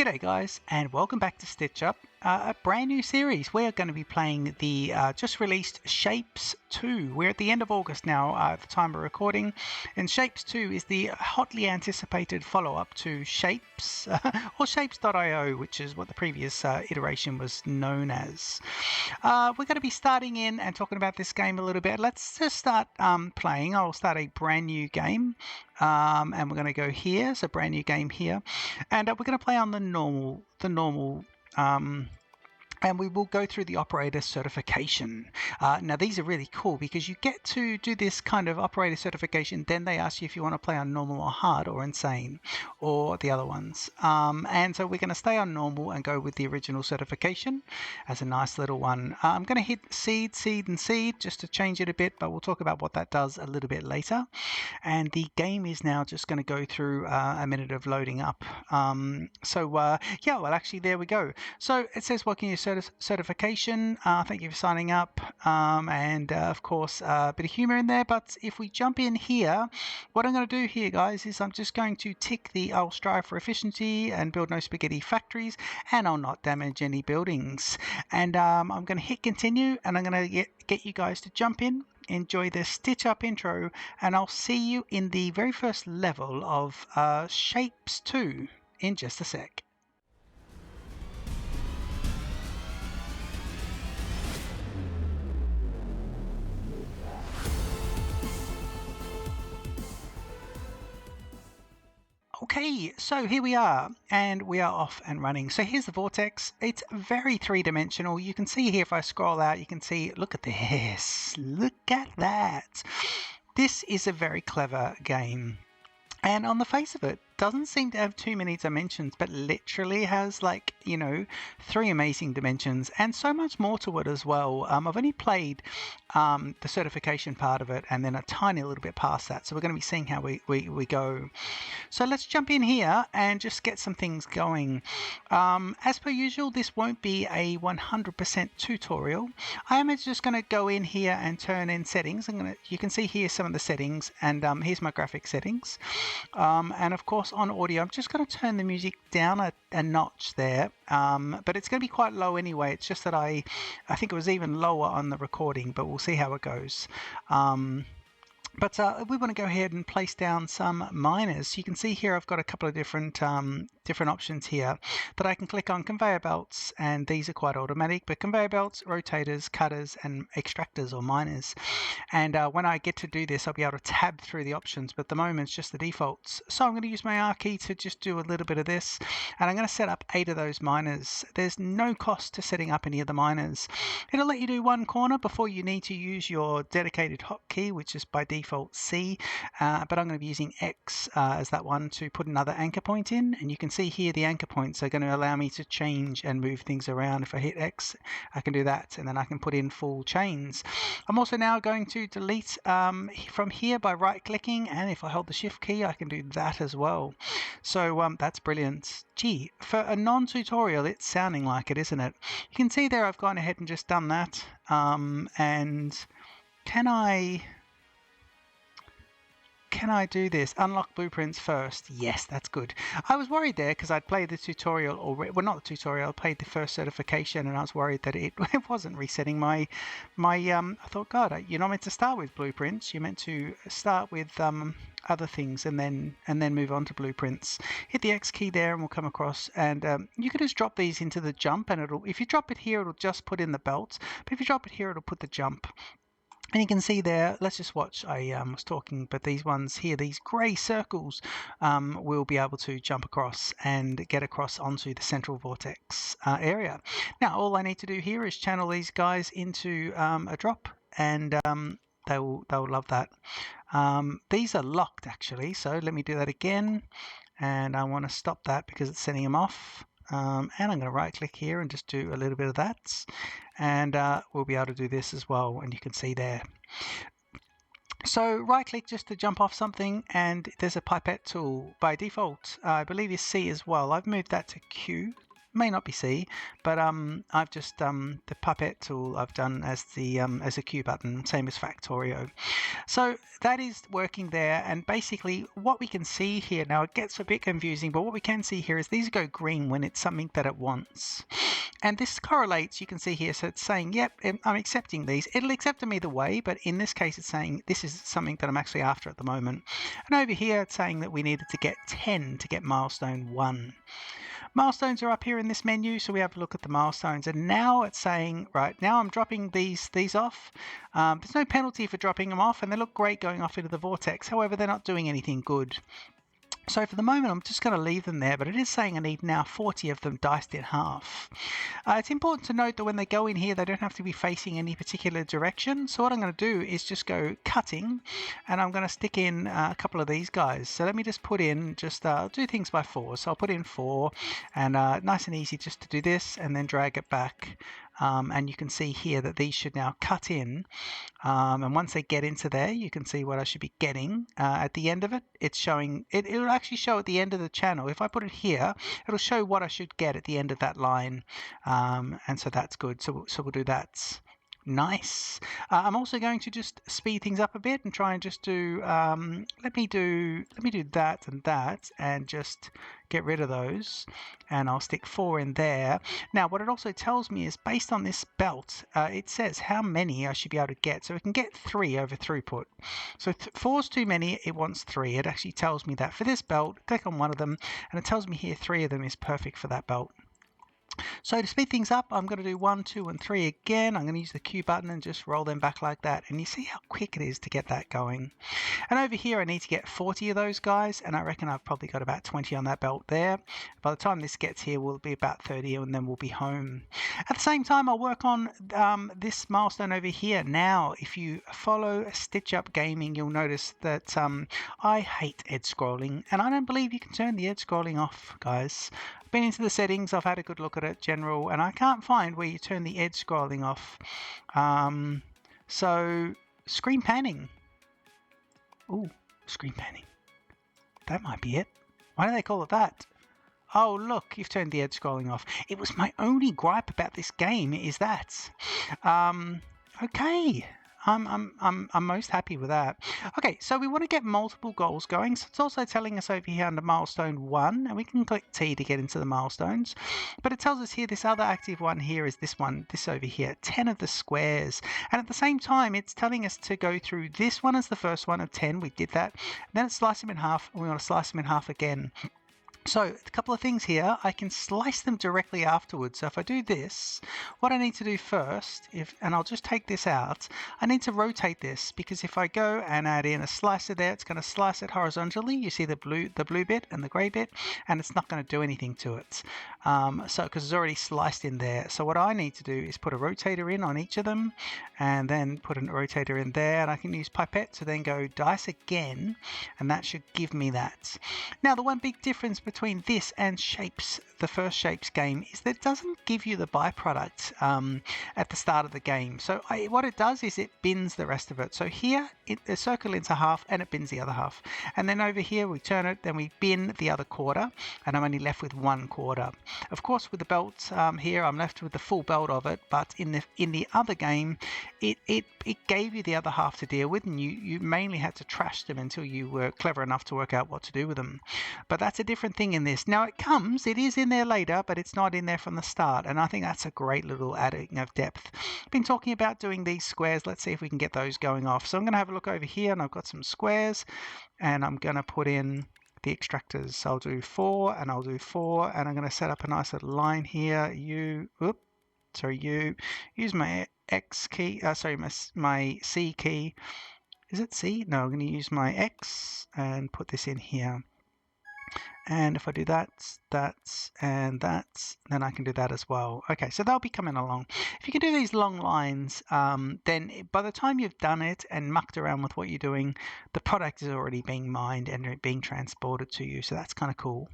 G'day guys, and welcome back to Stitch Up, a brand new series. We're going to be playing the just released Shapez 2. We're at the end of August now at the time of recording, and Shapez 2 is the hotly anticipated follow-up to Shapez, or Shapez.io, which is what the previous iteration was known as. We're going to be starting in and talking about this game a little bit. Let's just start playing. I'll start a brand new game, and we're going to go here, so brand new game here, and we're going to play on the normal and we will go through the operator certification. Now these are really cool because you get to do this kind of operator certification, then they ask you if you want to play on normal or hard or insane or the other ones. And so we're going to stay on normal and go with the original certification as a nice little one. I'm going to hit seed just to change it a bit, but we'll talk about what that does a little bit later. And the game is now just going to go through a minute of loading up. Yeah, well actually there we go. So it says welcome your certification. Thank you for signing up, and of course a bit of humor in there. But if we jump in here, what I'm going to do here, guys, is I'm just going to tick the I'll strive for efficiency and build no spaghetti factories, and I'll not damage any buildings. And I'm going to hit continue, and I'm going to get you guys to jump in, enjoy this Stitch Up intro, and I'll see you in the very first level of Shapez 2 in just a sec. Okay, so here we are, and we are off and running. So here's the vortex. It's very three-dimensional. You can see here, if I scroll out, you can see, look at this. Look at that. This is a very clever game. And on the face of it, doesn't seem to have too many dimensions, but literally has, like, you know, 3 amazing dimensions and so much more to it as well. I've only played the certification part of it and then a tiny little bit past that, so we're going to be seeing how we go. So let's jump in here and just get some things going. As per usual, this won't be a 100% tutorial. I am just going to go in here and turn in settings. You can see here some of the settings, and here's my graphic settings. And of course on audio, I'm just going to turn the music down a notch there, but it's going to be quite low anyway. It's just that I think it was even lower on the recording, but we'll see how it goes. But we want to go ahead and place down some miners. You can see here I've got a couple of different options here that I can click on. Conveyor belts, and these are quite automatic, but conveyor belts, rotators, cutters, and extractors or miners. And when I get to do this, I'll be able to tab through the options, but at the moment it's just the defaults. So I'm going to use my R key to just do a little bit of this, and I'm going to set up 8 of those miners. There's no cost to setting up any of the miners. It'll let you do one corner before you need to use your dedicated hotkey, which is by default C, but I'm going to be using X as that one to put another anchor point in, and you can see here the anchor points are going to allow me to change and move things around. If I hit X, I can do that, and then I can put in full chains. I'm also now going to delete from here by right clicking, and if I hold the shift key I can do that as well. So that's brilliant. Gee, for a non-tutorial it's sounding like it, isn't it? You can see there I've gone ahead and just done that, and can I do this? Unlock blueprints first. Yes, that's good. I was worried there because I'd played the tutorial already. Well, not the tutorial. I played the first certification, and I was worried that it wasn't resetting my. I thought, God, you're not meant to start with blueprints. You're meant to start with other things and then move on to blueprints. Hit the X key there, and we'll come across. And you can just drop these into the jump, and if you drop it here, it'll just put in the belt. But if you drop it here, it'll put the jump. And you can see there, let's just watch, I was talking, but these ones here, these grey circles, we'll be able to jump across and get across onto the central vortex area. Now, all I need to do here is channel these guys into a drop, and they'll love that. These are locked, actually, so let me do that again, and I want to stop that because it's sending them off. And I'm going to right click here and just do a little bit of that, and we'll be able to do this as well, and you can see there. So right click just to jump off something, and there's a pipette tool by default. I believe is C as well. I've moved that to Q. may not be C, but I've just the puppet tool I've done as the Q button, same as Factorio. So that is working there, and basically what we can see here, now it gets a bit confusing, but what we can see here is these go green when it's something that it wants. And this correlates, you can see here, so it's saying, yep, I'm accepting these. It'll accept them either way, but in this case it's saying this is something that I'm actually after at the moment. And over here it's saying that we needed to get 10 to get milestone 1. Milestones are up here in this menu, so we have a look at the milestones, and now it's saying, right, now I'm dropping these off. There's no penalty for dropping them off, and they look great going off into the vortex. However, they're not doing anything good. So for the moment, I'm just going to leave them there, but it is saying I need now 40 of them diced in half. It's important to note that when they go in here, they don't have to be facing any particular direction. So what I'm going to do is just go cutting, and I'm going to stick in a couple of these guys. So let me just put in, I'll do things by 4. So I'll put in 4, and nice and easy just to do this, and then drag it back. And you can see here that these should now cut in, and once they get into there, you can see what I should be getting at the end of it. It's showing, it'll actually show at the end of the channel. If I put it here, it'll show what I should get at the end of that line, and so that's good. So we'll do that. Nice. I'm also going to just speed things up a bit and try and just do let me do that and that, and just get rid of those, and I'll stick 4 in there. Now what it also tells me is, based on this belt, it says how many I should be able to get. So we can get 3 over throughput. So 4's too many, it wants 3. It actually tells me that for this belt. Click on one of them and it tells me here 3 of them is perfect for that belt. So to speed things up, I'm going to do 1, 2, and 3 again. I'm going to use the Q button and just roll them back like that. And you see how quick it is to get that going. And over here, I need to get 40 of those guys. And I reckon I've probably got about 20 on that belt there. By the time this gets here, we'll be about 30, and then we'll be home. At the same time, I'll work on this milestone over here. Now, if you follow Stitch Up Gaming, you'll notice that I hate edge scrolling. And I don't believe you can turn the edge scrolling off, guys. Been into the settings, I've had a good look at it, general, and I can't find where you turn the edge scrolling off. So screen panning. Ooh, screen panning. That might be it. Why do they call it that? Oh look, you've turned the edge scrolling off. It was my only gripe about this game, is that. Okay. I'm most happy with that. Okay, so we want to get multiple goals going. So it's also telling us over here under milestone 1, and we can click T to get into the milestones. But it tells us here this other active one here is this one, this over here, 10 of the squares. And at the same time, it's telling us to go through this one as the first one of 10. We did that. And then it's slice them in half, and we want to slice them in half again. So a couple of things here, I can slice them directly afterwards. So if I do this, what I need to do first, and I'll just take this out, I need to rotate this, because if I go and add in a slicer there, it's going to slice it horizontally. You see the blue bit and the grey bit, and it's not going to do anything to it. Because it's already sliced in there. So what I need to do is put a rotator in on each of them, and then put a rotator in there, and I can use pipette to then go dice again, and that should give me that. Now the one big difference between this and Shapez, the first Shapez game, is that it doesn't give you the byproduct at the start of the game. So what it does is it bins the rest of it. So here the circle into half and it bins the other half, and then over here we turn it, then we bin the other quarter, and I'm only left with 1 quarter. Of course with the belt here I'm left with the full belt of it, but in the other game it gave you the other half to deal with, and you mainly had to trash them until you were clever enough to work out what to do with them. But that's a different thing in this. Now it is in there later, but it's not in there from the start, and I think that's a great little adding of depth. Been talking about doing these squares. Let's see if we can get those going off. So I'm going to have a look over here, and I've got some squares, and I'm going to put in the extractors. So I'll do 4 and I'll do 4, and I'm going to set up a nice little line here. You use my X key, my C key. Is it C? No, I'm going to use my X and put this in here. And if I do that, and that, then I can do that as well. Okay, so they'll be coming along. If you can do these long lines, then by the time you've done it and mucked around with what you're doing, the product is already being mined and being transported to you. So that's kind of cool.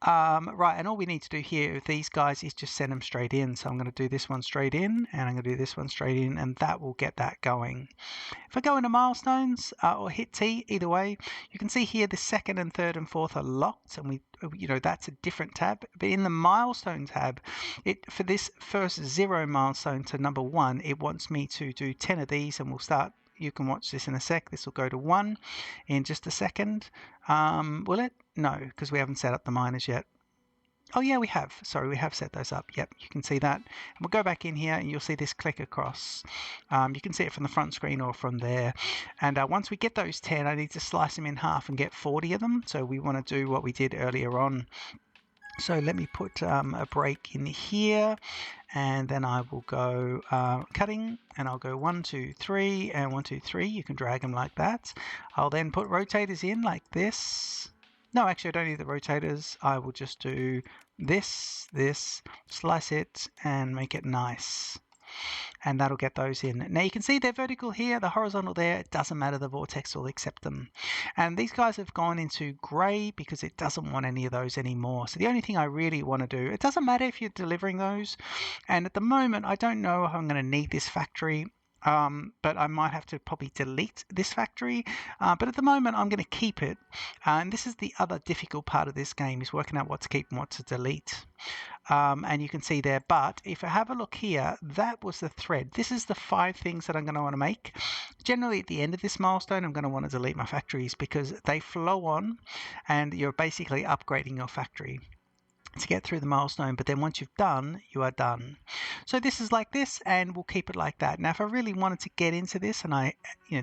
Right, and all we need to do here with these guys is just send them straight in. So I'm going to do this one straight in, and I'm going to do this one straight in, and that will get that going. If I go into milestones or hit T, either way, you can see here the second and third and fourth are locked, and that's a different tab. But in the milestone tab, for this first 0 milestone to number 1, it wants me to do 10 of these, and we'll start. You can watch this in a sec. This will go to 1 in just a second. Will it? No, because we haven't set up the miners yet. Oh yeah, we have. Sorry, we have set those up. Yep, you can see that. And we'll go back in here and you'll see this click across. You can see it from the front screen or from there. And once we get those 10, I need to slice them in half and get 40 of them. So we want to do what we did earlier on. So let me put a break in here, and then I will go cutting, and I'll go 1, 2, 3, and 1, 2, 3. You can drag them like that. I'll then put rotators in like this. No, actually, I don't need the rotators. I will just do this, slice it, and make it nice. And that'll get those in. Now you can see they're vertical here, the horizontal there. It doesn't matter, the vortex will accept them. And these guys have gone into grey because it doesn't want any of those anymore. So the only thing I really want to do, it doesn't matter if you're delivering those. And at the moment, I don't know if I'm going to need this factory. But I might have to probably delete this factory. But at the moment, I'm going to keep it. And this is the other difficult part of this game, is working out what to keep and what to delete. And you can see there, but if I have a look here, that was the thread. This is the 5 things that I'm going to want to make. Generally, at the end of this milestone, I'm going to want to delete my factories because they flow on and you're basically upgrading your factory to get through the milestone. But then once you've done, you are done. So this is like this, and we'll keep it like that. Now, if I really wanted to get into this, and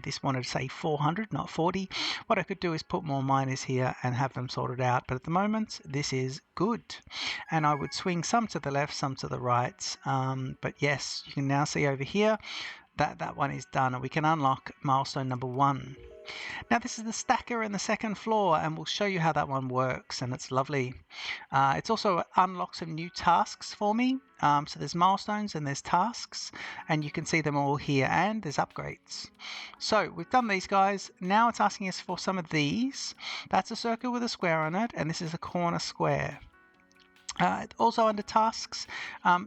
this wanted to say 400, not 40, what I could do is put more miners here and have them sorted out. But at the moment, this is good. And I would swing some to the left, some to the right. But yes, you can now see over here that one is done, and we can unlock milestone number 1. Now this is the stacker in the second floor, and we'll show you how that one works, and it's lovely. It's also unlocked some new tasks for me. So there's milestones and there's tasks, and you can see them all here, and there's upgrades. So we've done these guys. Now it's asking us for some of these. That's a circle with a square on it, and this is a corner square. Also under tasks,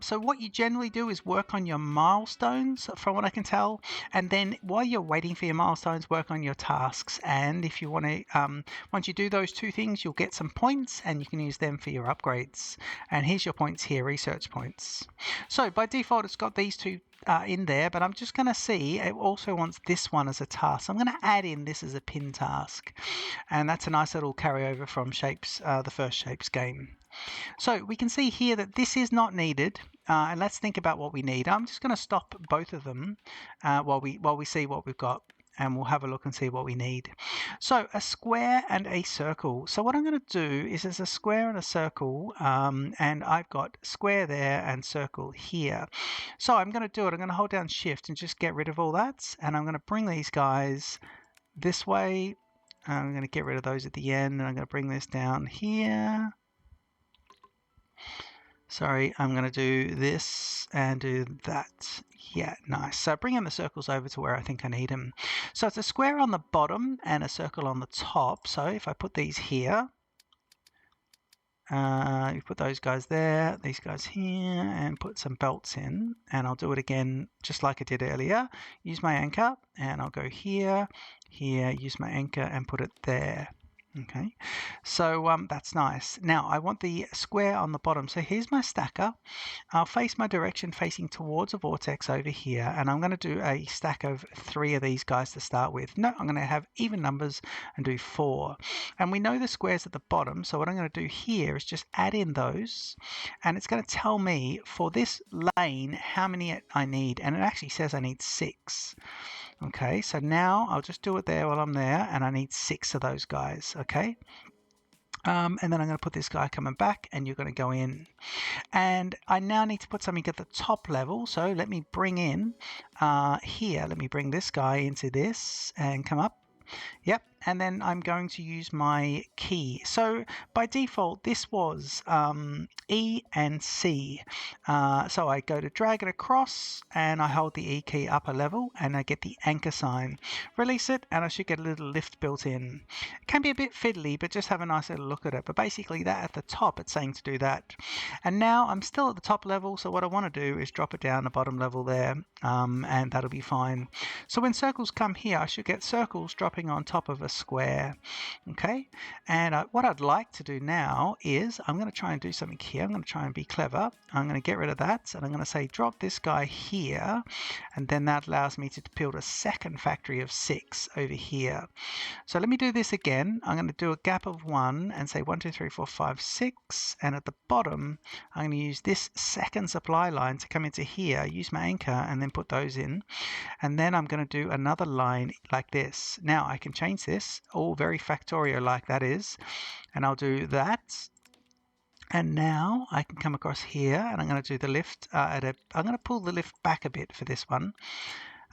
so what you generally do is work on your milestones, from what I can tell, and then while you're waiting for your milestones, work on your tasks. And if you want to, once you do those 2 things, you'll get some points and you can use them for your upgrades. And here's your points here, research points. So by default, it's got these 2 in there, but I'm just going to see it also wants this one as a task. So I'm going to add in this as a pin task, and that's a nice little carryover from Shapez, the first Shapez game. So we can see here that this is not needed, and let's think about what we need. I'm just going to stop both of them while we see what we've got, and we'll have a look and see what we need. So a square and a circle. So what I'm going to do is there's a square and a circle, and I've got square there and circle here. So I'm going to do it. I'm going to hold down shift and just get rid of all that, and I'm going to bring these guys this way. I'm going to get rid of those at the end, and I'm going to bring this down here. Sorry, I'm going to do this and do that. Yeah, nice. So bring in the circles over to where I think I need them. So it's a square on the bottom and a circle on the top. So if I put these here, you put those guys there, these guys here, and put some belts in. And I'll do it again just like I did earlier. Use my anchor, and I'll go here, here, use my anchor and put it there. Okay, so that's nice. Now I want the square on the bottom. So here's my stacker. I'll face my direction facing towards a vortex over here, and I'm going to do a stack of 3 of these guys to start with. No, I'm going to have even numbers and do 4. And we know the square's at the bottom, so what I'm going to do here is just add in those, and it's going to tell me for this lane how many I need, and it actually says I need 6. Okay, so now I'll just do it there while I'm there, and I need 6 of those guys. Okay, and then I'm going to put this guy coming back, and you're going to go in. And I now need to put something at the top level, so let me bring in here, let me bring this guy into this and come up. Yep, and then I'm going to use my key. So by default, this was E and C. So I go to drag it across, and I hold the E key up a level, and I get the anchor sign. Release it, and I should get a little lift built in. It can be a bit fiddly, but just have a nice little look at it. But basically that at the top, it's saying to do that. And now I'm still at the top level, so what I want to do is drop it down the bottom level there, and that'll be fine. So when circles come here, I should get circles dropping on top of a square. Okay, and what I'd like to do now is I'm going to try and do something here. I'm going to try and be clever. I'm going to get rid of that, and I'm going to say drop this guy here, and then that allows me to build a second factory of 6 over here. So let me do this again. I'm going to do a gap of 1 and say 1, 2, 3, 4, 5, 6, and at the bottom I'm going to use this second supply line to come into here, use my anchor, and then put those in. And then I'm going to do another line like this. Now I can change this, all very factorial like that is, and I'll do that. And now I can come across here, and I'm going to do the lift. I'm going to pull the lift back a bit for this one.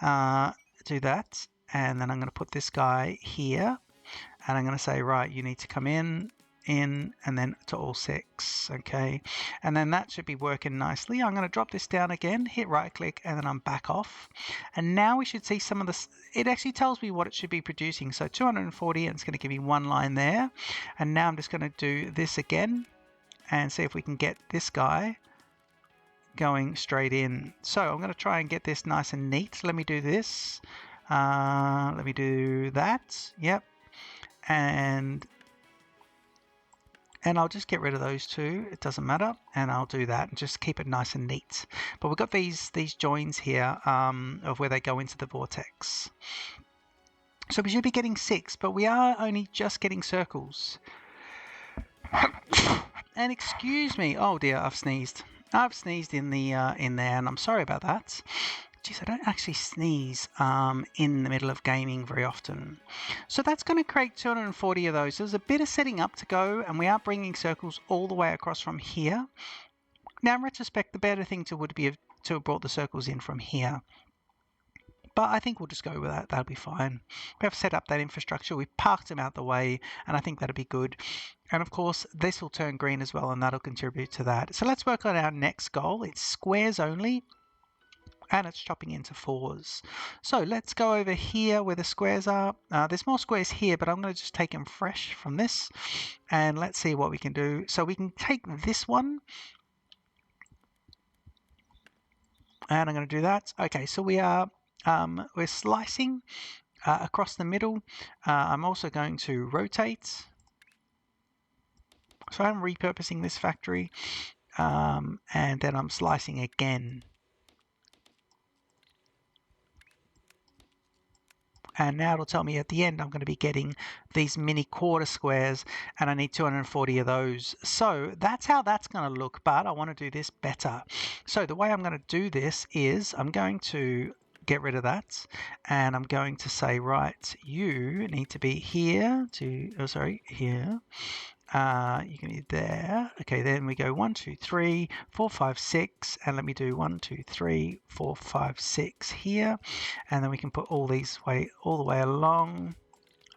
Do that, and then I'm going to put this guy here, and I'm going to say, right, you need to come in, and then to all 6. Okay, and then that should be working nicely. I'm going to drop this down again, hit right click, and then I'm back off. And now we should see some of this. It actually tells me what it should be producing. So 240, and it's going to give me 1 line there. And now I'm just going to do this again and see if we can get this guy going straight in. So I'm going to try and get this nice and neat. Let me do this. Let me do that. Yep. And I'll just get rid of those two. It doesn't matter. And I'll do that and just keep it nice and neat. But we've got these joins here of where they go into the vortex. So we should be getting 6, but we are only just getting circles. And excuse me. Oh dear, I've sneezed. I've sneezed in there, and I'm sorry about that. Geez, I don't actually sneeze in the middle of gaming very often. So that's going to create 240 of those. There's a bit of setting up to go, and we are bringing circles all the way across from here. Now, in retrospect, the better thing would be to have brought the circles in from here. But I think we'll just go with that. That'll be fine. We have set up that infrastructure. We've parked them out the way, and I think that'll be good. And of course, this will turn green as well, and that'll contribute to that. So let's work on our next goal. It's squares only, and it's chopping into 4s. So let's go over here where the squares are. There's more squares here, but I'm going to just take them fresh from this, and let's see what we can do. So we can take this one, and I'm going to do that. Okay, so we're slicing across the middle. I'm also going to rotate. So I'm repurposing this factory, and then I'm slicing again. And now it'll tell me at the end I'm going to be getting these mini quarter squares, and I need 240 of those. So that's how that's going to look, but I want to do this better. So the way I'm going to do this is I'm going to get rid of that, and I'm going to say, right, you need to be here here. You can be there. Okay, then we go 1, 2, 3, 4, 5, 6, and let me do 1, 2, 3, 4, 5, 6 here, and then we can put all these all the way along.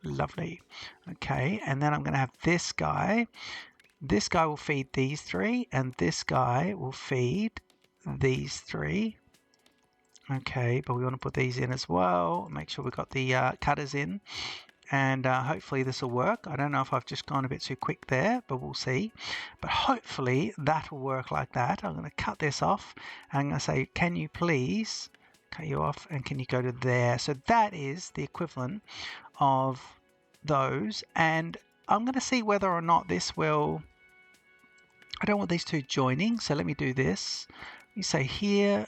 Lovely. Okay, and then I'm going to have this guy. This guy will feed these 3, and this guy will feed these 3. Okay, but we want to put these in as well. Make sure we've got the cutters in. And hopefully this will work. I don't know if I've just gone a bit too quick there, but we'll see. But hopefully that will work like that. I'm going to cut this off, and I'm going to say, can you please cut you off, and can you go to there? So that is the equivalent of those. And I'm going to see whether or not this will... I don't want these two joining, so let me do this. You say here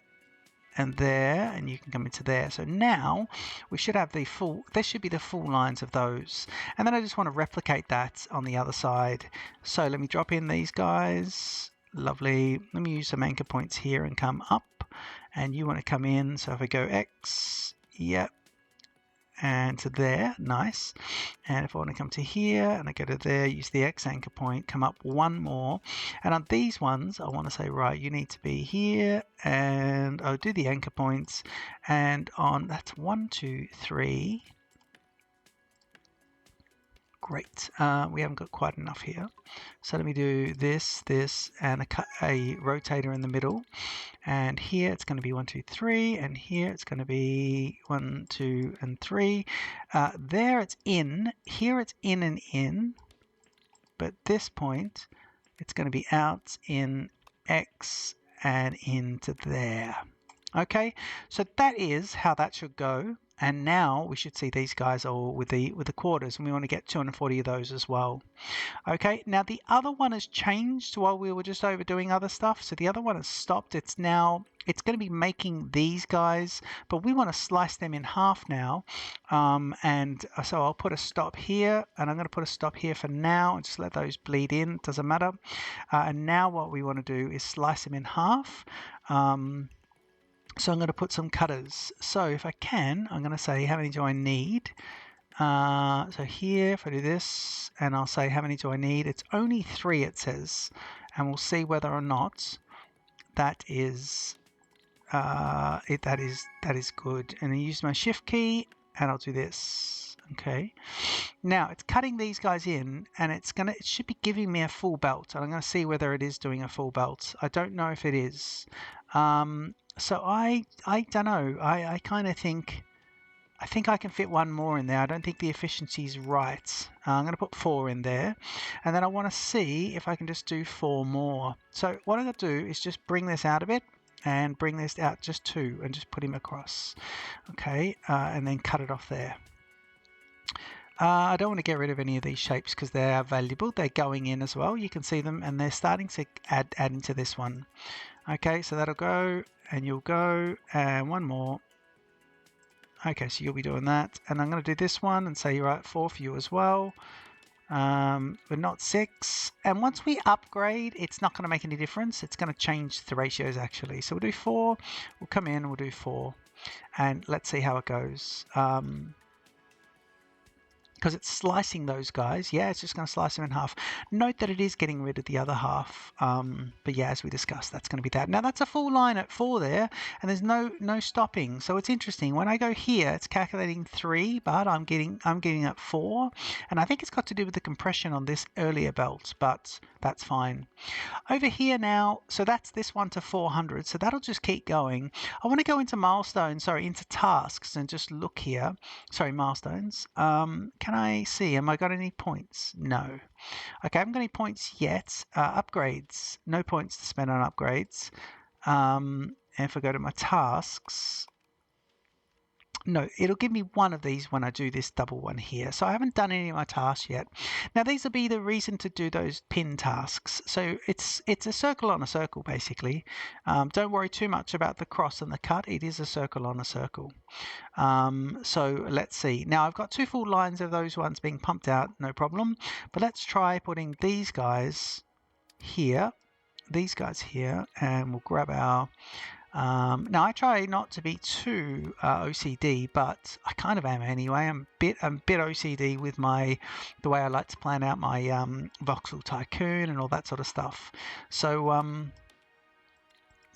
and there, and you can come into there. So now we should have this should be the full lines of those. And then I just want to replicate that on the other side. So let me drop in these guys. Lovely. Let me use some anchor points here and come up. And you want to come in. So if I go X, yep. And to there, nice. And if I want to come to here and I go to there, use the X anchor point, come up one more. And on these ones, I want to say, right, you need to be here, and I'll do the anchor points. And on that's 1, 2, 3. great. We haven't got quite enough here. So let me do this, and a rotator in the middle. And here it's going to be 1, 2, 3, and here it's going to be 1, 2, and 3. There it's in, here it's in and in, but this point it's going to be out, in, X, and into there. Okay, so that is how that should go. And now we should see these guys all with the quarters, and we want to get 240 of those as well. Okay, now the other one has changed while we were just over doing other stuff. So the other one has stopped. It's going to be making these guys, but we want to slice them in half now. And so I'll put a stop here, and I'm going to put a stop here for now and just let those bleed in. Doesn't matter. And now what we want to do is slice them in half. So I'm going to put some cutters. So if I can, I'm going to say, how many do I need? So here, if I do this, and I'll say, how many do I need? It's only 3, it says. And we'll see whether or not that is that is good. And I use my shift key, and I'll do this. Okay. Now it's cutting these guys in, and it should be giving me a full belt. And I'm going to see whether it is doing a full belt. I don't know if it is. So I don't know. I kind of think, I think I can fit one more in there. I don't think the efficiency is right. I'm going to put 4 in there. And then I want to see if I can just do 4 more. So what I'm going to do is just bring this out a bit and bring this out just 2 and just put him across. Okay, and then cut it off there. I don't want to get rid of any of these shapes because they are valuable. They're going in as well. You can see them, and they're starting to add into this one. Okay, so that'll go, and you'll go, and one more. Okay, so you'll be doing that, and I'm going to do this one and say you're at 4 for you as well, but not 6. And once we upgrade, it's not going to make any difference. It's going to change the ratios actually. So we'll do 4. We'll come in and we'll do 4, and let's see how it goes. Because it's slicing those guys. Yeah, it's just going to slice them in half. Note that it is getting rid of the other half. But yeah, as we discussed, that's going to be that. Now that's a full line at 4 there, and there's no stopping. So it's interesting. When I go here, it's calculating 3, but I'm getting at 4, and I think it's got to do with the compression on this earlier belt, but that's fine. Over here now, so that's this one to 400. So that'll just keep going. I want to go into milestones, into tasks, and just look here. Sorry, milestones. Can I see? Am I got any points? No. Okay, I haven't got any points yet. Upgrades. No points to spend on upgrades. And if I go to my tasks, no, it'll give me one of these when I do this double one here. So I haven't done any of my tasks yet. Now these will be the reason to do those pin tasks. So it's a circle on a circle basically. Don't worry too much about the cross and the cut. It is a circle on a circle. So let's see. Now I've got 2 full lines of those ones being pumped out, no problem. But let's try putting these guys here, and we'll grab our now I try not to be too OCD, but I kind of am anyway. I'm a bit OCD with the way I like to plan out my voxel tycoon and all that sort of stuff. So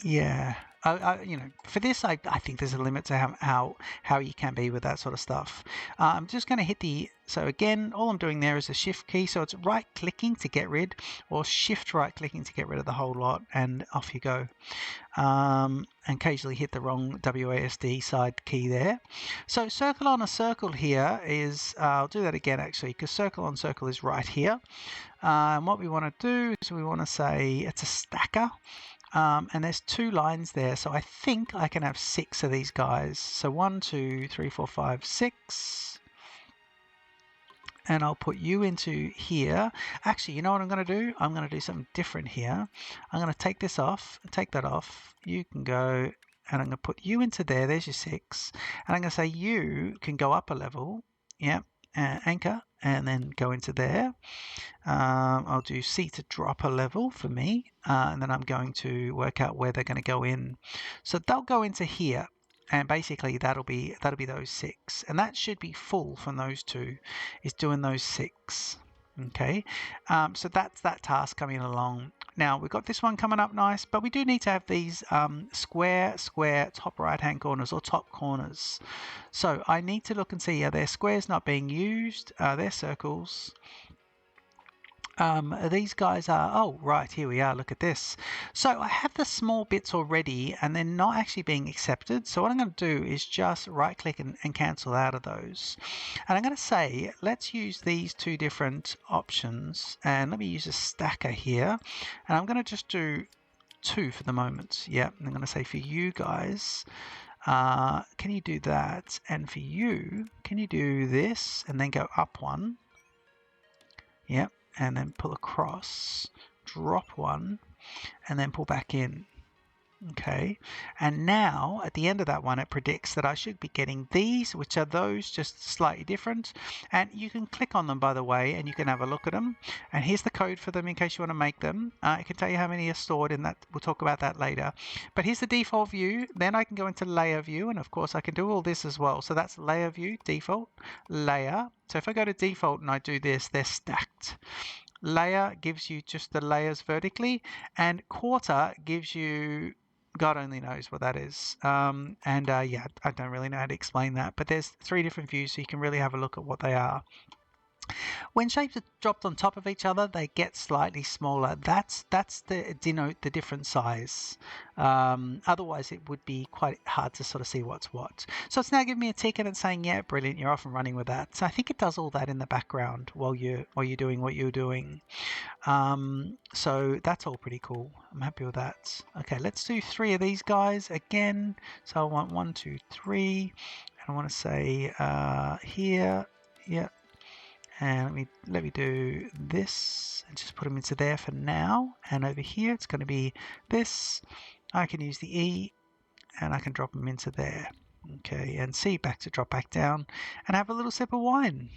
yeah, for this, I think there's a limit to how you can be with that sort of stuff. I'm just going to hit so again, all I'm doing there is a shift key. So it's right clicking to get rid, or shift right clicking to get rid of the whole lot, and off you go. And occasionally hit the wrong WASD side key there. So circle on a circle here is, I'll do that again actually, because circle on circle is right here. And what we want to do is we want to say it's a stacker. And there's 2 lines there, so I think I can have 6 of these guys. So 1, 2, 3, 4, 5, 6. And I'll put you into here. Actually, you know what I'm going to do? I'm going to do something different here. I'm going to take this off, take that off. You can go, and I'm going to put you into there. There's your 6. And I'm going to say you can go up a level. Yep. Anchor, and then go into there. I'll do C to drop a level for me, and then I'm going to work out where they're going to go in. So they'll go into here, and basically that'll be those 6, and that should be full from those 2. Is doing those 6. Okay, so that's that task coming along. Now we've got this one coming up nice, but we do need to have these square top right hand corners or top corners. So I need to look and see, are there squares not being used? Are there circles? These guys are, oh, right, here we are, look at this. So I have the small bits already and they're not actually being accepted. So what I'm going to do is just right click and cancel out of those. And I'm going to say, let's use these two different options and let me use a stacker here. And I'm going to just do 2 for the moment. Yeah, I'm going to say for you guys, can you do that? And for you, can you do this and then go up 1? Yep. And then pull across, drop 1, and then pull back in. Okay, and now at the end of that one, it predicts that I should be getting these, which are those, just slightly different. And you can click on them, by the way, and you can have a look at them. And here's the code for them in case you want to make them. I can tell you how many are stored in that. We'll talk about that later. But here's the default view. Then I can go into layer view, and of course I can do all this as well. So that's layer view, default, layer. So if I go to default and I do this, they're stacked. Layer gives you just the layers vertically, and quarter gives you, God only knows what that is. Yeah, I don't really know how to explain that, but there's 3 different views, so you can really have a look at what they are. When shapes are dropped on top of each other, they get slightly smaller. That's to denote the different size. Otherwise, it would be quite hard to sort of see what's what. So it's now giving me a ticket and saying, yeah, brilliant, you're off and running with that. So I think it does all that in the background while you're doing what you're doing. So that's all pretty cool. I'm happy with that. Okay, let's do 3 of these guys again. So I want 1, 2, 3, and I want to say here, yeah. And let me do this and just put them into there for now. And over here, it's going to be this. I can use the E and I can drop them into there. Okay, and C back to drop back down and have a little sip of wine.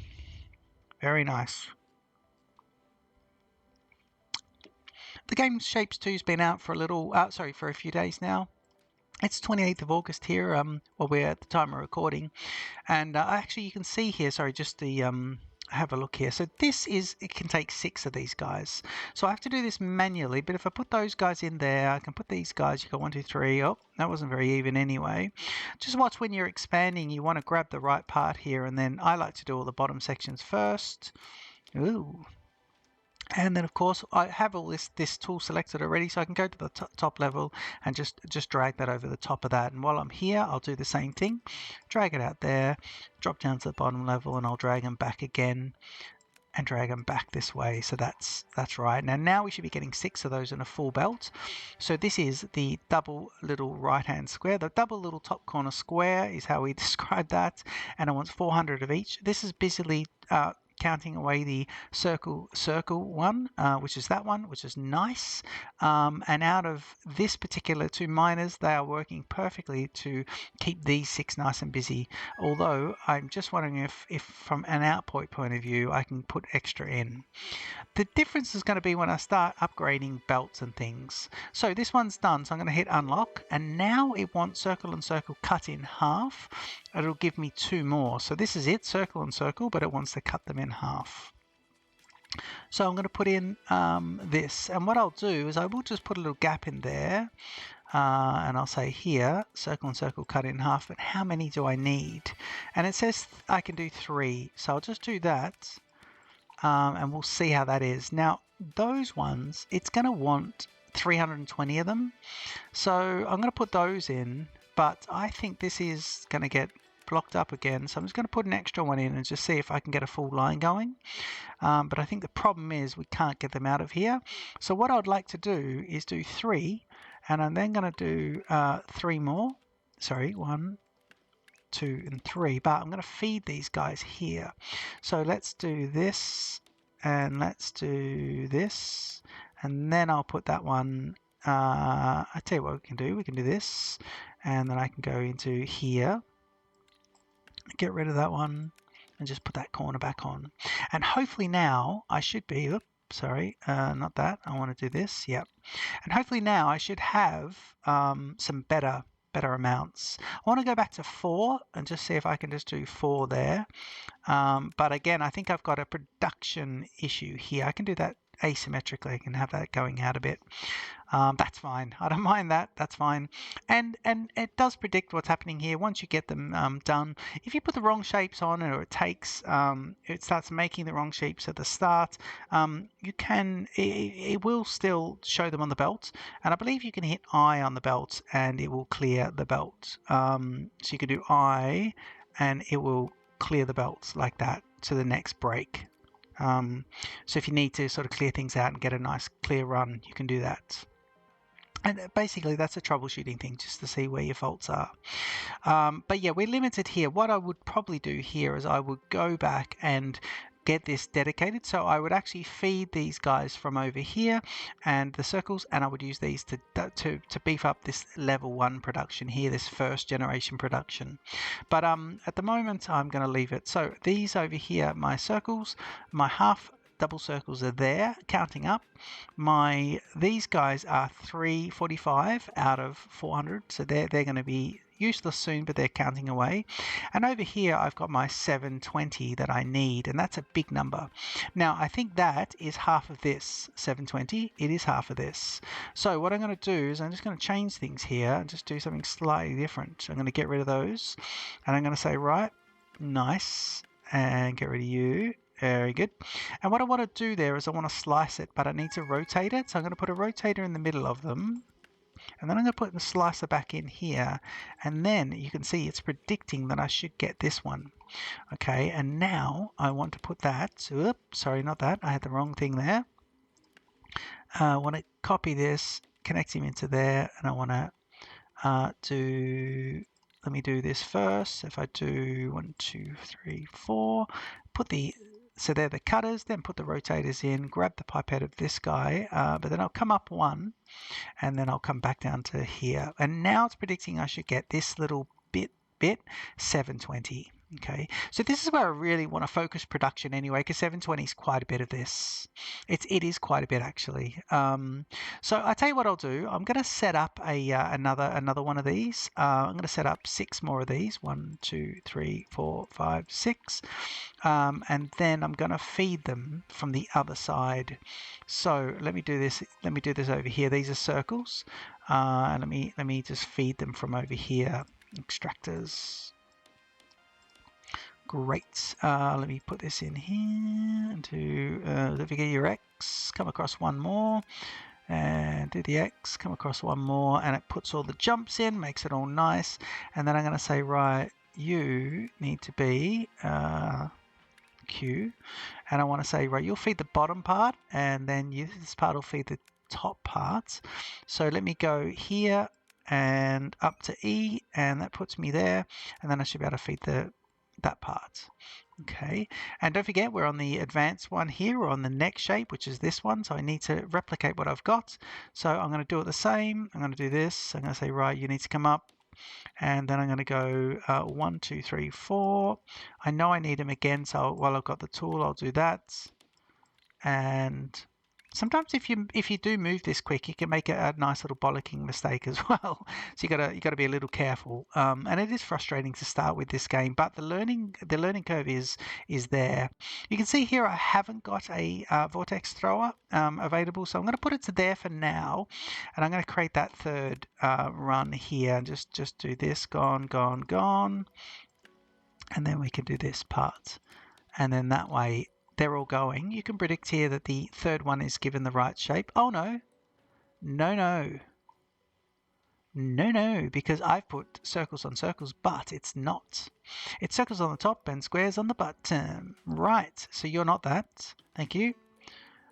Very nice. The game Shapes 2's been out for for a few days now. It's 28th of August here, well, we're at the time of recording. And actually, you can see here, sorry, just the, have a look here. So it can take 6 of these guys. So I have to do this manually, but if I put those guys in there, I can put these guys, you got 1, 2, 3. Oh, that wasn't very even anyway. Just watch when you're expanding, you want to grab the right part here, and then I like to do all the bottom sections first. Ooh. And then of course I have all this tool selected already, so I can go to the top level and just drag that over the top of that. And while I'm here, I'll do the same thing, drag it out there, drop down to the bottom level, and I'll drag them back again and drag them back this way. So that's right. Now we should be getting 6 of those in a full belt. So this is the double little right hand square. The double little top corner square is how we describe that, and I want 400 of each. This is busily counting away the circle one, which is that one, which is nice. And out of this particular 2 minors, they are working perfectly to keep these 6 nice and busy. Although I'm just wondering if from an output point of view, I can put extra in. The difference is going to be when I start upgrading belts and things. So this one's done, so I'm going to hit unlock, and now it wants circle and circle cut in half. It'll give me 2 more. So this is it, circle and circle, but it wants to cut them in half. So I'm going to put in this, and what I'll do is I will just put a little gap in there, and I'll say here, circle and circle cut in half, but how many do I need? And it says I can do 3, so I'll just do that. And we'll see how that is. Now, those ones, it's going to want 320 of them. So I'm going to put those in, but I think this is going to get blocked up again. So I'm just going to put an extra one in and just see if I can get a full line going. But I think the problem is we can't get them out of here. So what I'd like to do is do 3, and I'm then going to do 3 more. Sorry, 1, 2, and 3, but I'm going to feed these guys here. So let's do this, and let's do this, and then I'll put that one. I tell you what we can do. We can do this, and then I can go into here, get rid of that one, and just put that corner back on. And hopefully now I should be. Oops, sorry, not that. I want to do this. Yep. And hopefully now I should have some better amounts. I want to go back to 4 and just see if I can just do 4 there. But again, I think I've got a production issue here. I can do that asymmetrically. I can have that going out a bit. That's fine. I don't mind that. That's fine. And it does predict what's happening here once you get them done. If you put the wrong shapes on it, or it starts making the wrong shapes at the start, it will still show them on the belt. And I believe you can hit I on the belt and it will clear the belt. So you can do I and it will clear the belt like that to the next break. So if you need to sort of clear things out and get a nice clear run, you can do that. And basically that's a troubleshooting thing, just to see where your faults are. But yeah, we're limited here. What I would probably do here is I would go back and get this dedicated. So I would actually feed these guys from over here and the circles, and I would use these to beef up this level 1 production here, this first generation production. But at the moment I'm going to leave it. So these over here, my circles, my half double circles are there counting up. These guys are 345 out of 400, so they're going to be useless soon, but they're counting away. And over here I've got my 720 that I need, and that's a big number. Now I think that is half of this 720. It is half of this. So what I'm going to do is I'm just going to change things here and just do something slightly different. I'm going to get rid of those, and I'm going to say right, nice, and get rid of you. Very good. And what I want to do there is I want to slice it, but I need to rotate it. So I'm going to put a rotator in the middle of them. And then I'm going to put the slicer back in here. And then you can see it's predicting that I should get this one. Okay, and now I want to put that. Oops, sorry, not that. I had the wrong thing there. I want to copy this, connect him into there, and I want to let me do this first. If I do 1, 2, 3, 4, so they're the cutters, then put the rotators in, grab the pipette of this guy, but then I'll come up one, and then I'll come back down to here. And now it's predicting I should get this little bit 720. Okay, so this is where I really want to focus production anyway, because 720 is quite a bit of this. It is quite a bit actually. So I tell you what I'll do. I'm going to set up another one of these. I'm going to set up 6 more of these. 1, 2, 3, 4, 5, 6. And then I'm going to feed them from the other side. So let me do this. Let me do this over here. These are circles, and let me just feed them from over here. Extractors. Great. Let me put this in here. Don't forget your X. Come across one more. And do the X. Come across one more. And it puts all the jumps in. Makes it all nice. And then I'm going to say, right, you need to be Q. And I want to say, right, you'll feed the bottom part. And then this part will feed the top parts. So let me go here and up to E. And that puts me there. And then I should be able to feed that part. Okay, and don't forget we're on the advanced one here. We're on the next shape, which is this one, so I need to replicate what I've got. So I'm going to do it the same. I'm going to do this. I'm going to say, right, you need to come up, and then I'm going to go 1, 2, 3, 4. I know I need them again, so while I've got the tool, I'll do that. And sometimes if you do move this quick, you can make a nice little bollocking mistake as well. So you gotta be a little careful. And it is frustrating to start with this game, but the learning curve is there. You can see here I haven't got a vortex thrower available, so I'm going to put it to there for now, and I'm going to create that third run here. And just do this, gone, and then we can do this part, and then that way they're all going. You can predict here that the third one is given the right shape. Oh no, because I've put circles on circles, but it's not. It's circles on the top and squares on the bottom. Right, so you're not that. Thank you.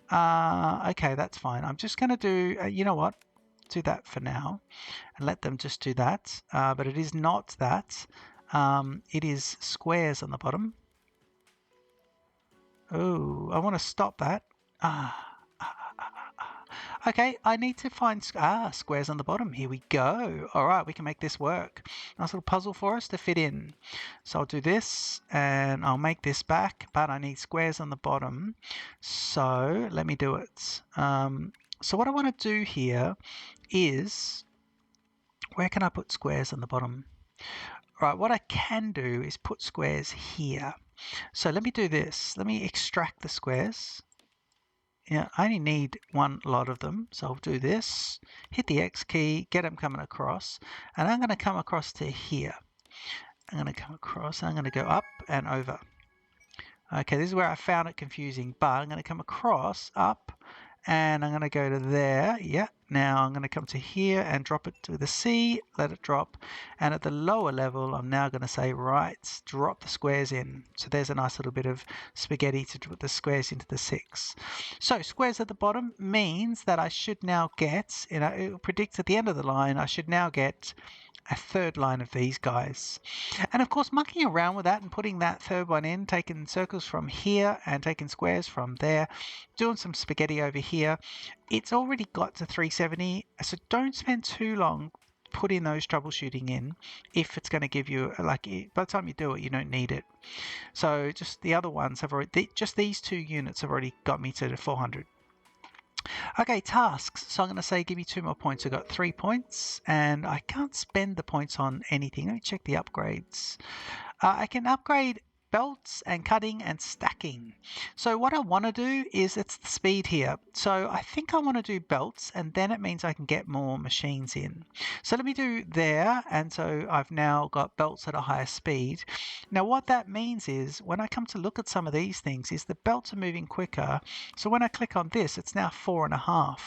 Okay, that's fine. I'm just going to do, you know what? Do that for now and let them just do that. But it is not that. It is squares on the bottom. Oh, I want to stop that. Okay, I need to find squares on the bottom. Here we go. All right, we can make this work. Nice little puzzle for us to fit in. So I'll do this, and I'll make this back, but I need squares on the bottom. So let me do it. So what I want to do here is, where can I put squares on the bottom? Right, what I can do is put squares here. So let me do this. Let me extract the squares. Yeah, I only need one lot of them, so I'll do this, hit the X key, get them coming across, and I'm going to come across to here. I'm going to come across, I'm going to go up and over. Okay, this is where I found it confusing, but I'm going to come across, up, and I'm going to go to there. Yeah, now I'm going to come to here and drop it to the C, let it drop, and at the lower level I'm now going to say right, drop the squares in. So there's a nice little bit of spaghetti to put the squares into the 6. So squares at the bottom means that I should now get, it predicts at the end of the line, I should now get a third line of these guys. And of course, mucking around with that and putting that third one in, taking circles from here and taking squares from there, doing some spaghetti over here, it's already got to 370. So don't spend too long putting those troubleshooting in if it's going to give you, like, by the time you do it, you don't need it. So just the other ones have already, just these 2 units have already got me to the 400. Okay, tasks. So I'm going to say give me 2 more points. I've got 3 points and I can't spend the points on anything. Let me check the upgrades. I can upgrade belts and cutting and stacking. So what I want to do is, it's the speed here. So I think I want to do belts, and then it means I can get more machines in. So let me do there, and so I've now got belts at a higher speed. Now what that means is, when I come to look at some of these things, is the belts are moving quicker. So when I click on this, it's now 4.5.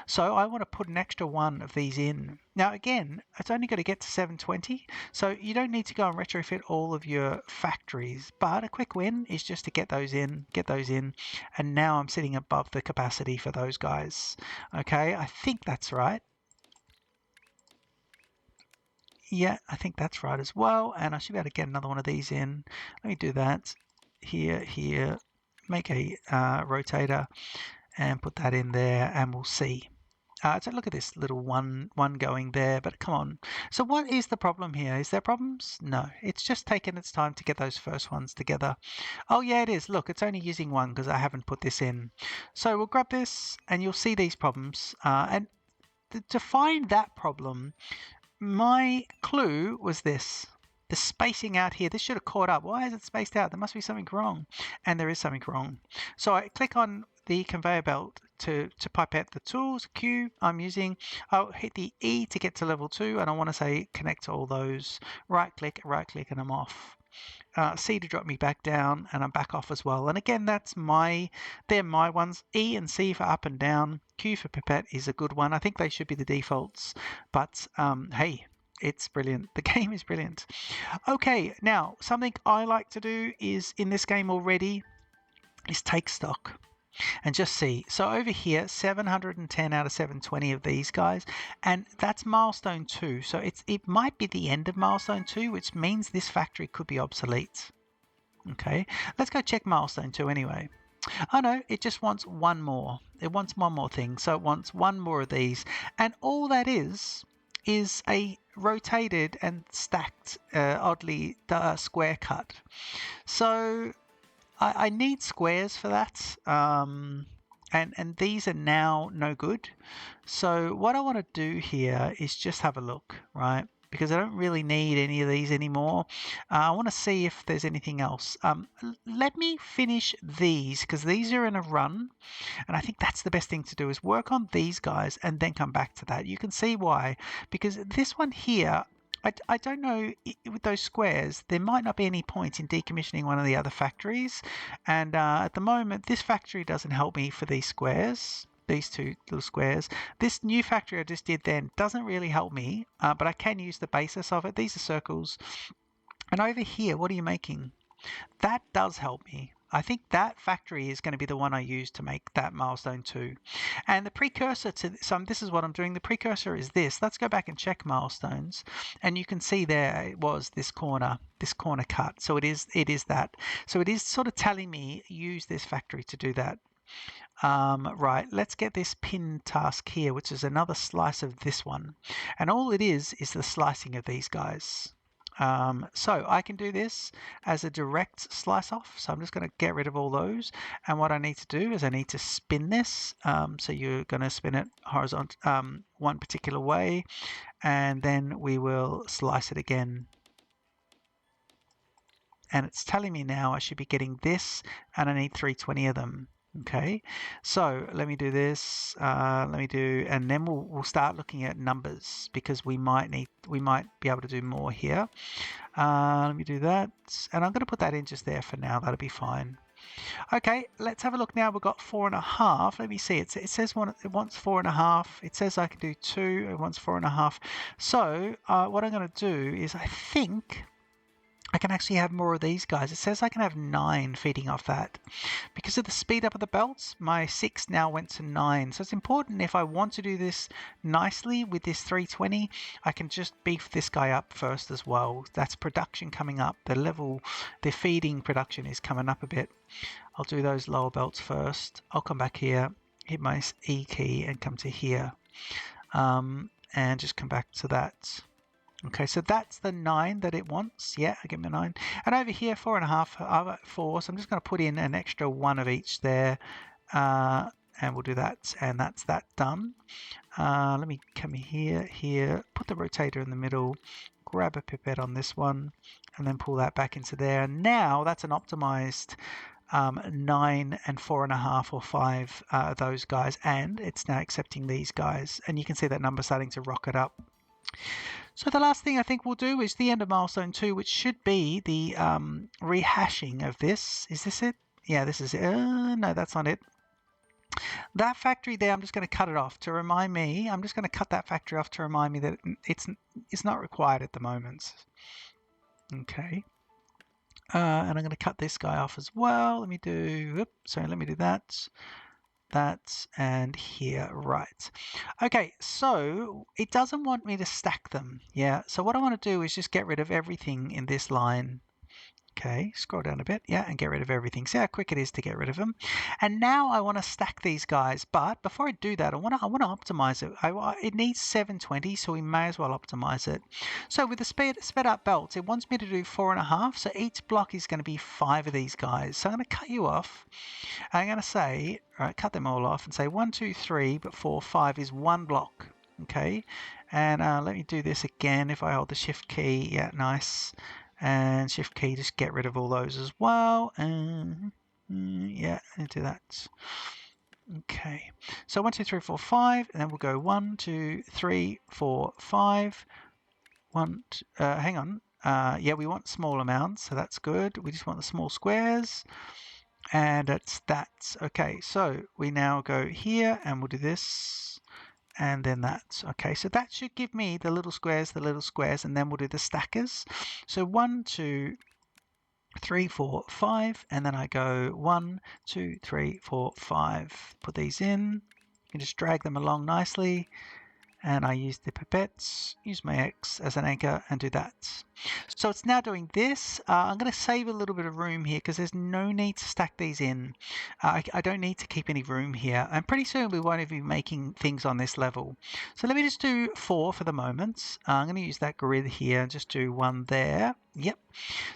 So I want to put an extra 1 of these in. Now again, it's only got to get to 720, so you don't need to go and retrofit all of your factories, but a quick win is just to get those in, and now I'm sitting above the capacity for those guys. Okay, I think that's right. Yeah, I think that's right as well, and I should be able to get another one of these in. Let me do that. Here, make a rotator and put that in there, and we'll see. So look at this little one going there, but come on. So what is the problem here? Is there problems? No, it's just taken its time to get those first ones together. Oh yeah, it is. Look, it's only using 1 because I haven't put this in. So we'll grab this and you'll see these problems. And to find that problem, my clue was this. The spacing out here, this should have caught up. Why is it spaced out? There must be something wrong. And there is something wrong. So I click on the conveyor belt to pipette the tools, Q I'm using. I'll hit the E to get to level 2, and I want to say connect to all those. Right click, and I'm off. C to drop me back down, and I'm back off as well. And again, they're my ones. E and C for up and down. Q for pipette is a good one. I think they should be the defaults, but hey, it's brilliant. The game is brilliant. Okay, now something I like to do is, in this game already, is take stock and just see. So over here, 710 out of 720 of these guys, and that's milestone 2. So it might be the end of milestone 2, which means this factory could be obsolete. Okay, let's go check milestone 2 anyway. Oh no, it just wants 1 more. It wants 1 more thing. So it wants 1 more of these, and all that is a rotated and stacked, oddly square cut. So I need squares for that, and these are now no good. So what I want to do here is just have a look, right? Because I don't really need any of these anymore. I want to see if there's anything else. Let me finish these, because these are in a run, and I think that's the best thing to do, is work on these guys and then come back to that. You can see why, because this one here, I don't know, with those squares, there might not be any point in decommissioning one of the other factories. And at the moment, this factory doesn't help me for these squares, these 2 little squares. This new factory I just did then doesn't really help me, but I can use the basis of it. These are circles. And over here, what are you making? That does help me. I think that factory is going to be the one I use to make that milestone 2. And the precursor to this is what I'm doing. The precursor is this. Let's go back and check milestones, and you can see there it was this corner cut. So it is that. So it is sort of telling me use this factory to do that. Right, let's get this pin task here, which is another slice of this one, and all it is the slicing of these guys. So I can do this as a direct slice off. So I'm just going to get rid of all those. And what I need to do is I need to spin this. So you're going to spin it horizontal, one particular way, and then we will slice it again. And it's telling me now I should be getting this, and I need 320 of them. Okay, so let me do this. Let me do, and then we'll start looking at numbers because we might be able to do more here. Let me do that, and I'm going to put that in just there for now. That'll be fine. Okay, let's have a look now. We've got 4.5. Let me see. It says it wants 4.5. It says I can do 2. It wants 4.5. So what I'm going to do is I think I can actually have more of these guys. It says I can have 9 feeding off that. Because of the speed up of the belts, my 6 now went to 9. So it's important if I want to do this nicely with this 320, I can just beef this guy up first as well. That's production coming up. The feeding production is coming up a bit. I'll do those lower belts first. I'll come back here, hit my E key and come to here. And just come back to that. Okay, so that's the 9 that it wants. Yeah, I give him a 9. And over here, 4.5, I'm at 4. So I'm just going to put in an extra 1 of each there. And we'll do that. And that's that done. Let me come here, put the rotator in the middle, grab a pipette on this one, and then pull that back into there. Now that's an optimized 9 and 4.5 or 5 of those guys. And it's now accepting these guys. And you can see that number starting to rocket up. So the last thing I think we'll do is the end of milestone 2, which should be the rehashing of this. Is this it? Yeah, this is it. No, that's not it. That factory there, I'm just going to cut it off to remind me. I'm just going to cut that factory off to remind me that it's not required at the moment. Okay. And I'm going to cut this guy off as well. Let me do that. That and here, right. Okay, so it doesn't want me to stack them. Yeah, so what I want to do is just get rid of everything in this line. Okay, scroll down a bit, yeah, and get rid of everything. See how quick it is to get rid of them. And now I want to stack these guys, but before I do that, I want to optimize it. It needs 720, so we may as well optimize it. So with the sped up belts, it wants me to do 4.5, so each block is going to be 5 of these guys. So I'm going to cut you off. I'm going to say, all right, cut them all off and say 1, 2, 3, but 4, 5 is 1 block. Okay, and let me do this again. If I hold the shift key, yeah, nice. And shift key, just get rid of all those as well. And yeah, and do that. Okay, so 1, 2, 3, 4, 5, and then we'll go 1, 2, 3, 4, 5. Hang on. Yeah, we want small amounts, so that's good. We just want the small squares. And that's that. Okay, so we now go here and we'll do this. And then that. Okay, so that should give me the little squares, and then we'll do the stackers. So 1, 2, 3, 4, 5, and then I go 1, 2, 3, 4, 5. Put these in. You can just drag them along nicely. And I use the pipettes, use my X as an anchor, and do that. So it's now doing this. I'm going to save a little bit of room here because there's no need to stack these in. I don't need to keep any room here. And pretty soon we won't even be making things on this level. So let me just do 4 for the moment. I'm going to use that grid here and just do 1 there. Yep.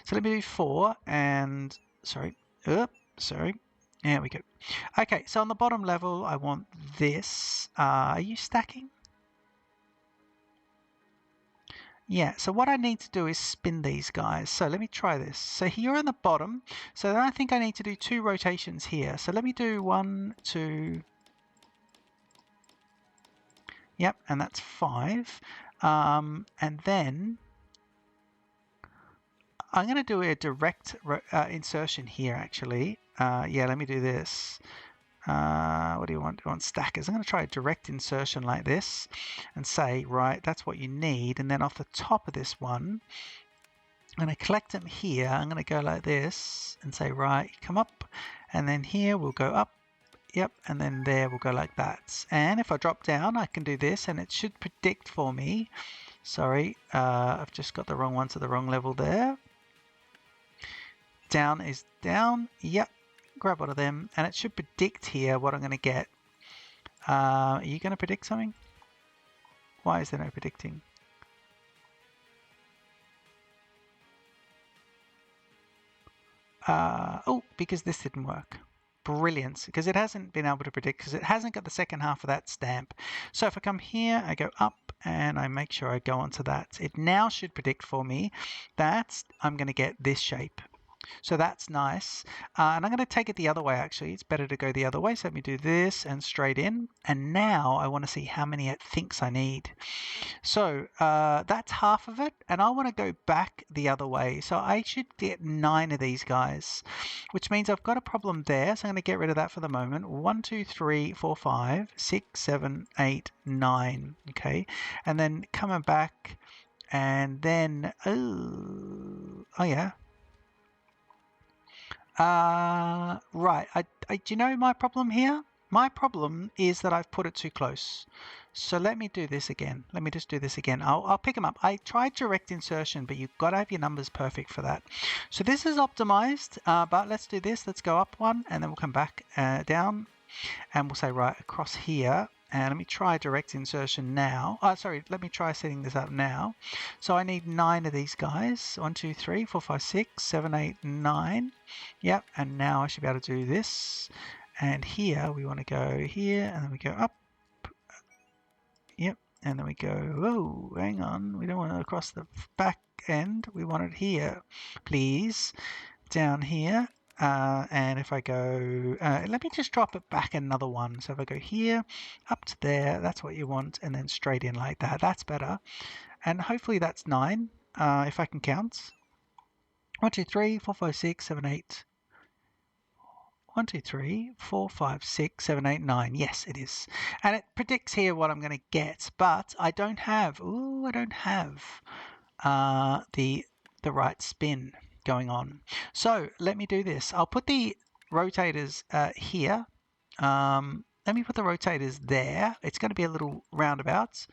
So let me do 4 and, sorry. There we go. Okay, so on the bottom level, I want this. Are you stacking? Yeah, so what I need to do is spin these guys. So let me try this. So here on the bottom, so then I think I need to do 2 rotations here. So let me do 1, 2. Yep, and that's 5. And then I'm going to do a direct insertion here, actually. Yeah, let me do this. What do you want? I want stackers. I'm going to try a direct insertion like this and say, right, that's what you need. And then off the top of this one, I'm going to collect them here. I'm going to go like this and say, right, come up. And then here we'll go up. Yep. And then there we'll go like that. And if I drop down, I can do this and it should predict for me. Sorry, I've just got the wrong one to the wrong level there. Down is down. Yep. Grab one of them and it should predict here what I'm going to get. Are you going to predict something? Why is there no predicting? Oh, because this didn't work. Brilliant, because it hasn't been able to predict because it hasn't got the second half of that stamp. So if I come here, I go up and I make sure I go onto that. It now should predict for me that I'm going to get this shape. So that's nice. And I'm going to take it the other way, actually. It's better to go the other way. So let me do this and straight in. And now I want to see how many it thinks I need. So that's half of it. And I want to go back the other way. So I should get 9 of these guys, which means I've got a problem there. So I'm going to get rid of that for the moment. 1, 2, 3, 4, 5, 6, 7, 8, 9. Okay. And then coming back and then, oh yeah. Right. Do you know my problem here? My problem is that I've put it too close. So let me do this again. Let me just do this again. I'll pick them up. I tried direct insertion, but you've got to have your numbers perfect for that. So this is optimized, but let's do this. Let's go up one, and then we'll come back down, and we'll say right across here. And let me try direct insertion now. Sorry, let me try setting this up now. So I need 9 of these guys. 1, 2, 3, 4, 5, 6, 7, 8, 9. Yep, and now I should be able to do this. And here we want to go here, and then we go up. Yep, and then we go, whoa, hang on. We don't want it across the back end. We want it here, please. Down here. And if I go, let me just drop it back another one. So if I go here, up to there, that's what you want, and then straight in like that. That's better. And hopefully that's 9, if I can count. 1, 2, 3, 4, 5, 6, 7, 8. 1, 2, 3, 4, 5, 6, 7, 8, 9. Yes, it is. And it predicts here what I'm going to get, but I don't have, the right spin going on. So let me do this. I'll put the rotators here. Let me put the rotators there. It's going to be a little roundabout.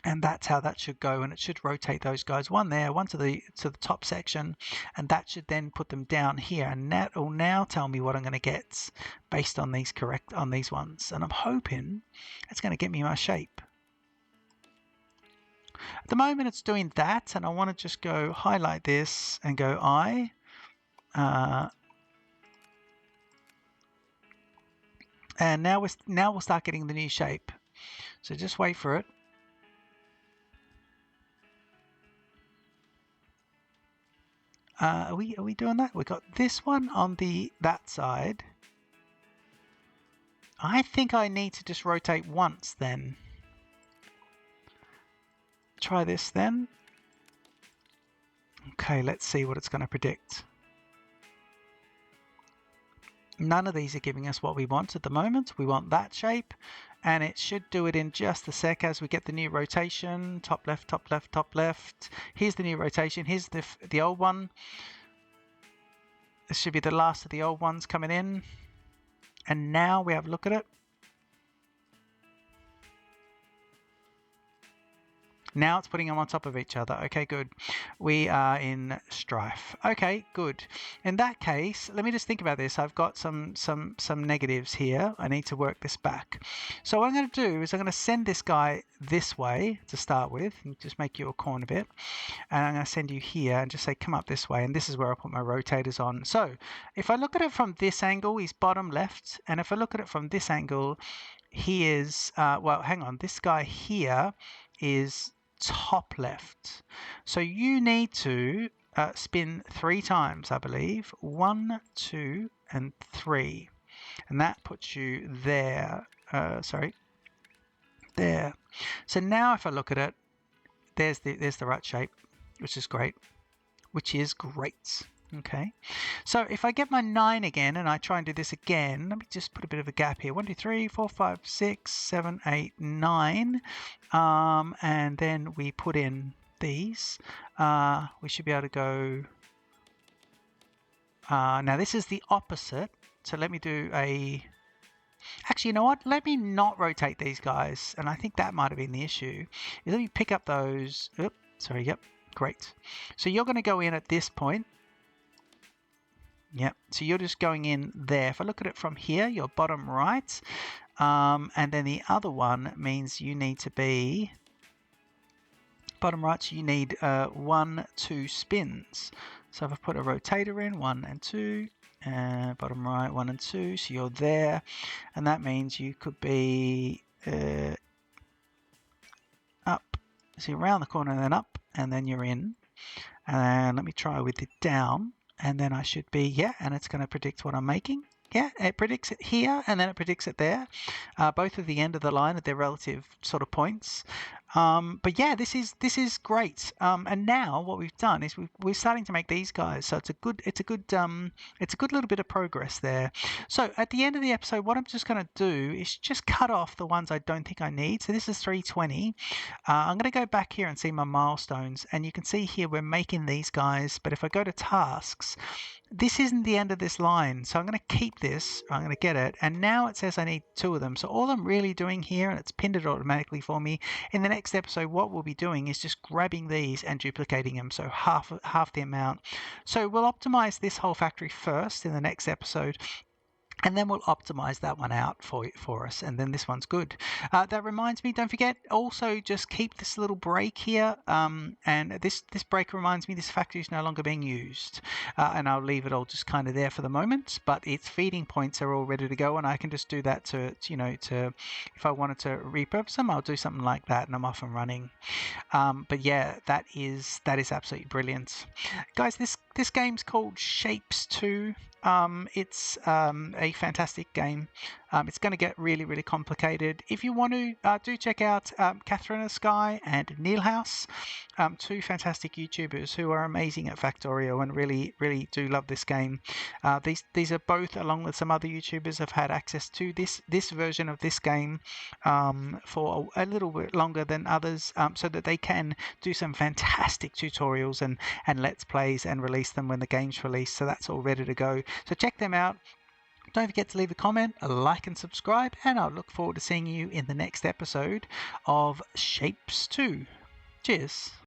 And that's how that should go, and it should rotate those guys, one there, one to the top section, and that should then put them down here, and that will now tell me what I'm going to get based on these these ones, and I'm hoping it's going to get me my shape. At the moment it's doing that, and I want to just go highlight this and go I. And now we'll start getting the new shape. So just wait for it. Are we doing that? We got this one on that side. I think I need to just rotate once then. Try this then. Okay, let's see what it's going to predict. None of these are giving us what we want at the moment. We want that shape, and it should do it in just a sec as we get the new rotation. Top left, top left, top left. Here's the new rotation. Here's the old one. This should be the last of the old ones coming in. And now we have a look at it. Now it's putting them on top of each other. Okay, good. We are in strife. Okay, good. In that case, let me just think about this. I've got some negatives here. I need to work this back. So what I'm going to do is I'm going to send this guy this way to start with, and just make you a corner bit. And I'm going to send you here and just say, come up this way. And this is where I put my rotators on. So if I look at it from this angle, he's bottom left. And if I look at it from this angle, he is, well, hang on. This guy here is top left. So you need to spin 3 times, I believe. 1, 2, and 3. And that puts you there. Sorry. There. So now if I look at it, there's the right shape, which is great. Okay, so if I get my 9 again and I try and do this again, let me just put a bit of a gap here. 1, 2, 3, 4, 5, 6, 7, 8, 9. And then we put in these. We should be able to go. Now this is the opposite. So let me do a. Actually, you know what? Let me not rotate these guys. And I think that might have been the issue. Let me pick up those. Oops, sorry, yep, great. So you're going to go in at this point. Yep, so you're just going in there. If I look at it from here, you're bottom right. And then the other one means you need to be bottom right, so you need 1, 2 spins. So if I put a rotator in, 1 and 2, bottom right, 1 and 2, so you're there. And that means you could be up, so you're around the corner and then up, and then you're in. And let me try with it down, and then I should be, yeah, and it's going to predict what I'm making. Yeah, it predicts it here, and then it predicts it there, both at the end of the line at their relative sort of points. But yeah, this is great. And now what we've done is we're starting to make these guys. So it's a good little bit of progress there. So at the end of the episode, what I'm just going to do is just cut off the ones I don't think I need. So this is 320. I'm going to go back here and see my milestones, and you can see here we're making these guys. But if I go to tasks, this isn't the end of this line, so I'm going to keep this. I'm going to get it, and now it says I need 2 of them. So all I'm really doing here, and it's pinned it automatically for me. In the next episode, what we'll be doing is just grabbing these and duplicating them, so half the amount. So we'll optimize this whole factory first in the next episode, and then we'll optimize that one out for us, and then this one's good. That reminds me, don't forget, also just keep this little break here, and this break reminds me this factory is no longer being used, and I'll leave it all just kind of there for the moment, but its feeding points are all ready to go, and I can just do that to if I wanted to repurpose them, I'll do something like that, and I'm off and running. But yeah, that is absolutely brilliant, guys. This game's called Shapes 2. It's a fantastic game. It's going to get really, really complicated. If you want to, do check out Catherine Sky and Neilhouse, 2 fantastic YouTubers who are amazing at Factorio and really, really do love this game. These are both, along with some other YouTubers, have had access to this version of this game for a little bit longer than others, so that they can do some fantastic tutorials and let's plays and release them when the game's released. So that's all ready to go. So check them out. Don't forget to leave a comment, a like and subscribe, and I'll look forward to seeing you in the next episode of Shapes 2. Cheers.